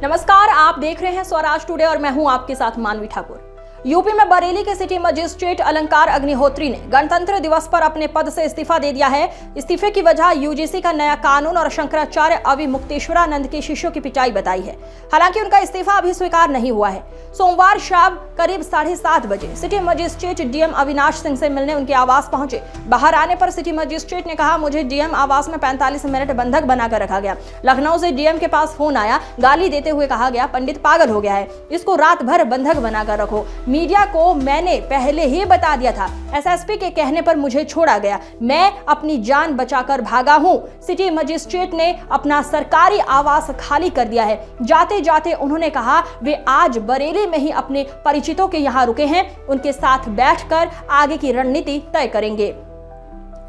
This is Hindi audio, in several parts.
नमस्कार, आप देख रहे हैं स्वराज टुडे और मैं हूं आपके साथ मानवी ठाकुर। यूपी में बरेली के सिटी मजिस्ट्रेट अलंकार अग्निहोत्री ने गणतंत्र दिवस पर अपने पद से इस्तीफा दे दिया है। इस्तीफे की वजह यूजीसी का नया कानून और शंकराचार्य अविमुक्तेश्वरानंद के शिष्यों की पिटाई बताई है। हालांकि उनका इस्तीफा अभी स्वीकार नहीं हुआ है। सोमवार शाम करीब 7:30 बजे city magistrate DM Avinash Singh से मिलने उनके आवास पहुंचे। बाहर आने पर सिटी मजिस्ट्रेट ने कहा, मुझे डीएम आवास में 45 मिनट बंधक बनाकर रखा गया। लखनऊ से डीएम के पास फोन आया, गाली देते हुए कहा गया, पंडित पागल हो गया है, इसको रात भर बंधक बनाकर रखो। मीडिया को मैंने पहले ही बता दिया था, एसएसपी के कहने पर मुझे छोड़ा गया, मैं अपनी जान बचाकर भागा हूं। सिटी मजिस्ट्रेट ने अपना सरकारी आवास खाली कर दिया है। जाते जाते उन्होंने कहा वे आज बरेली में ही अपने परिचितों के यहां रुके हैं, उनके साथ बैठकर आगे की रणनीति तय करेंगे।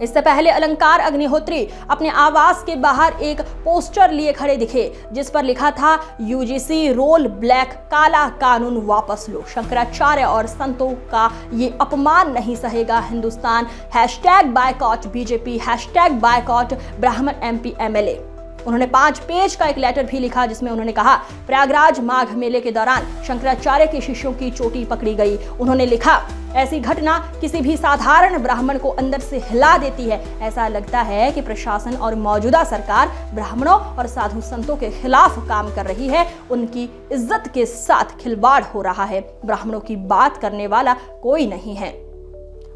इससे पहले अलंकार अग्निहोत्री अपने आवास के बाहर एक पोस्टर लिए खड़े दिखे जिस पर लिखा था, यूजीसी रोल ब्लैक, काला कानून वापस लो, शंकराचार्य और संतों का ये अपमान नहीं सहेगा हिंदुस्तान, #बायकॉट बीजेपी, #बायकॉट ब्राह्मण एमपी एमएलए। उन्होंने 5 पेज का एक लेटर भी लिखा जिसमें उन्होंने कहा, प्रयागराज माघ मेले के दौरान शंकराचार्य के शिष्यों की चोटी पकड़ी गई। उन्होंने लिखा, ऐसी घटना किसी भी साधारण ब्राह्मण को अंदर से हिला देती है। ऐसा लगता है कि प्रशासन और मौजूदा सरकार ब्राह्मणों और साधु संतों के खिलाफ काम कर रही है। उनकी इज्जत के साथ खिलवाड़ हो रहा है। ब्राह्मणों की बात करने वाला कोई नहीं है।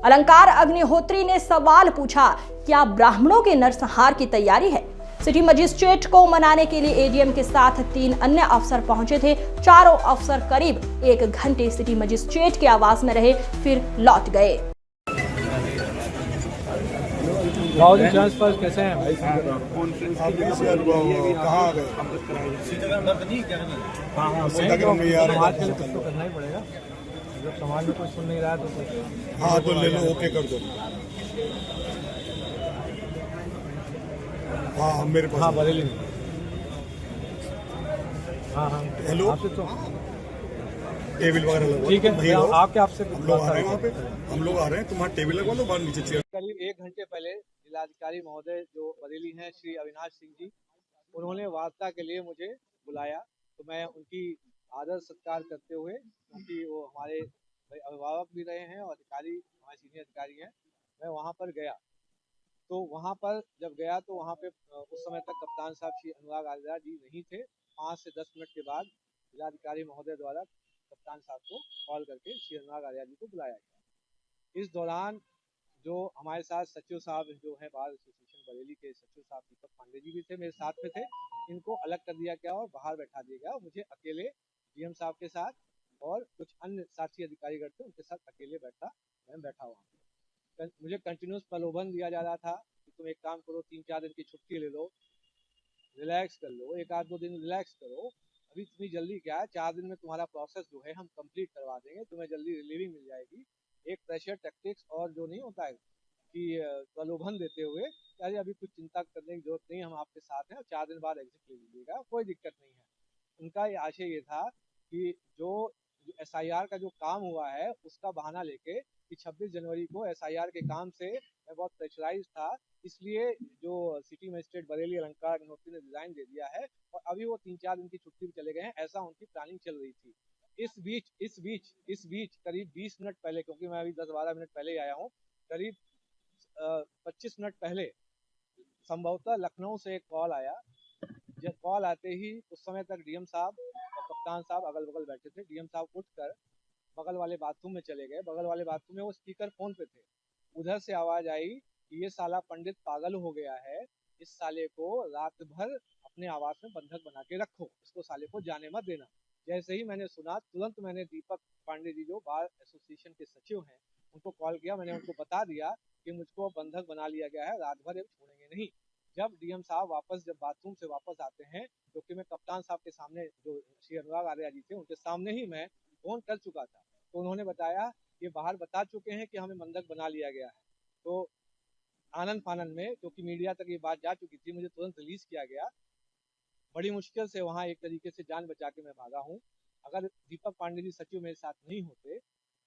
अलंकार अग्निहोत्री ने सवाल पूछा, क्या ब्राह्मणों के नरसंहार की तैयारी है? सिटी मजिस्ट्रेट को मनाने के लिए एडीएम के साथ 3 अन्य अफसर पहुंचे थे। चारों अफसर करीब 1 घंटे सिटी मजिस्ट्रेट के आवास में रहे, फिर लौट गए। कैसे हैं? करना ही पड़ेगा जब समाज में कोई सुन नहीं रहा तो हाँ तो ले लो, ओके कर दो। हाँ मेरे पास, हाँ बरेली में, हाँ हेलो, आपसे तो टेबल वगैरह लगवा, ठीक है भैया आपके आपसे हम लोग आ रहे हैं, वहाँ पे हम लोग आ रहे हैं, तुम्हारा टेबल लगवा लो, बाहर नीचे चेयर। करीब 1 घंटे पहले जिलाधिकारी महोदय जो बरेली हैं श्री अविनाश सिंह जी, उन्होंने वार्ता के लिए मुझे बुलाया। तो मैं उनकी आदर सत्कार करते हुए, क्योंकि वो हमारे अभिभावक भी रहे हैं और अधिकारी हमारे सीनियर अधिकारी हैं, मैं वहाँ पर गया। तो वहाँ पर जब गया तो वहाँ पे उस समय तक कप्तान साहब श्री अनुराग आर्या जी नहीं थे। 5 से 10 मिनट के बाद जिलाधिकारी महोदय द्वारा कप्तान साहब को कॉल करके श्री अनुराग आर्या जी को बुलाया गया। इस दौरान जो हमारे साथ सचिव साहब जो हैं बार एसोसिएशन बरेली के सचिव साहब दीपक पांडे जी भी थे, मेरे साथ में थे। इनको अलग कर दिया गया और बाहर बैठा दिया गया और मुझे अकेले डीएम साहब के साथ और कुछ अन्य साथी अधिकारीगण थे उनके साथ अकेले मैं बैठा हुआ। मुझे कंटिन्यूस प्रलोभन दिया जा रहा था कि तुम एक काम करो, 3-4 दिन की छुट्टी ले लो, रिलैक्स कर लो, 1-2 दिन रिलैक्स करो, अभी इतनी जल्दी क्या है, 4 दिन में तुम्हारा प्रोसेस जो है हम कंप्लीट करवा देंगे, तुम्हें जल्दी रिलीविंग मिल जाएगी। एक प्रेशर टैक्टिक्स और जो नहीं होता है कि प्रलोभन देते हुए, अरे अभी कुछ चिंता करने की जरूरत नहीं, हम आपके साथ हैं और 4 दिन बाद एग्जिट ले लीजिएगा, कोई दिक्कत नहीं है। उनका ये आशय ये था कि जो एसआईआर का जो काम हुआ है उसका बहाना लेके कि 26 जनवरी को एसआईआर के काम से मैं बहुत प्रेशराइज था, इसलिए जो सिटी मजिस्ट्रेट बरेली अलंकार अग्निहोत्री ने रिजाइन दे दिया है और अभी वो 3-4 दिन की छुट्टी पे चले गए हैं, ऐसा उनकी प्लानिंग चल रही थी। इस बीच करीब 20 मिनट पहले, क्योंकि मैं अभी 10-12 मिनट पहले आया हूँ, करीब 25 मिनट पहले संभवतः लखनऊ से एक कॉल आया। जब कॉल आते ही उस समय तक डीएम साहब और कप्तान साहब अगल बगल बैठे थे। डीएम साहब उठकर बगल वाले बाथरूम में चले गए। बगल वाले बाथरूम में वो स्पीकर फोन पे थे। उधर से आवाज आई कि ये साला पंडित पागल हो गया है, इस साले को रात भर अपने आवास में बंधक बना के रखो, इसको साले को जाने मत देना। जैसे ही मैंने सुना, तुरंत मैंने दीपक पांडे जी जो बार एसोसिएशन के सचिव हैं उनको कॉल किया। मैंने उनको बता दिया कि मुझको बंधक बना लिया गया है, रात भर छोड़ेंगे नहीं। जब डीएम साहब जब बाथरूम से वापस आते हैं, क्योंकि मैं कप्तान साहब के सामने जो श्री अनुराग आर्या जी थे उनके सामने ही मैं फोन कर चुका था, तो उन्होंने बताया ये बाहर बता चुके हैं कि हमें बंधक बना लिया गया है। तो आनंद फानंद में, क्योंकि मीडिया तक ये बात जा चुकी थी, मुझे तुरंत रिलीज किया गया। बड़ी मुश्किल से वहाँ एक तरीके से जान बचा के मैं भागा हूँ। अगर दीपक पांडे जी सचिव मेरे साथ नहीं होते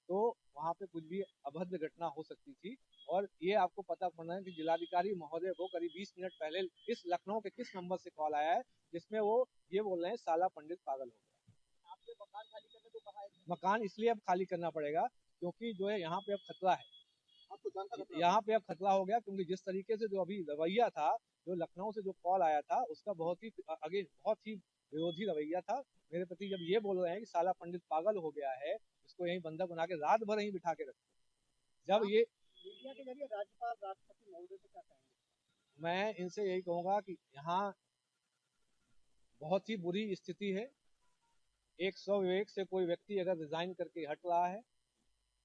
तो वहाँ पे कुछ भी अभद्र घटना हो सकती थी। और ये आपको पता पड़ना है कि जिलाधिकारी महोदय को करीब 20 मिनट पहले इस लखनऊ के किस नंबर से कॉल आया है, जिसमें वो ये बोल रहे हैं साला पंडित पागल हो गया। आपने मकान खाली करने को कहा है? मकान इसलिए अब खाली करना पड़ेगा क्योंकि जो है यहाँ पे अब खतरा है। यहाँ पे अब खतरा हो गया क्योंकि जिस तरीके से जो अभी रवैया था, जो लखनऊ से जो कॉल आया था, उसका बहुत ही बहुत ही विरोधी रवैया था मेरे प्रति। जब ये बोल रहे हैं कि साला पंडित पागल हो गया है, इसको यहीं बंधक बना के रात भर यहीं बिठा के रखो। जब ये मीडिया के जरिए राज्यपाल राष्ट्रपति महोदय से क्या कहेंगे? मैं इनसे यही कहूंगा कि यहाँ बहुत ही बुरी स्थिति है। एक स्वविवेक से कोई व्यक्ति अगर रिजाइन करके हट रहा है,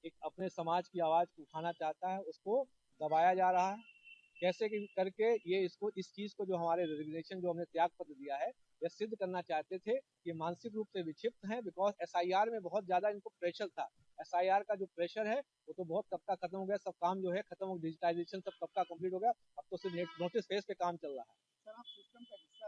एक अपने समाज की आवाज को उठाना चाहता है, उसको दबाया जा रहा है। कैसे कि करके ये इसको इस चीज को जो हमारे रेजिग्नेशन जो हमने त्याग पत्र दिया है, यह सिद्ध करना चाहते थे कि मानसिक रूप से विक्षिप्त हैं। बिकॉज एसआईआर में बहुत ज्यादा इनको प्रेशर था। एसआईआर का जो प्रेशर है वो तो बहुत कब का खत्म हो गया, सब काम जो है खत्म हो, डिजिटाइजेशन सब कब का कंप्लीट हो गया। अब तो सिर्फ नोटिस फेस पे काम चल रहा है। सर, आप सिस्टम का हिस्सा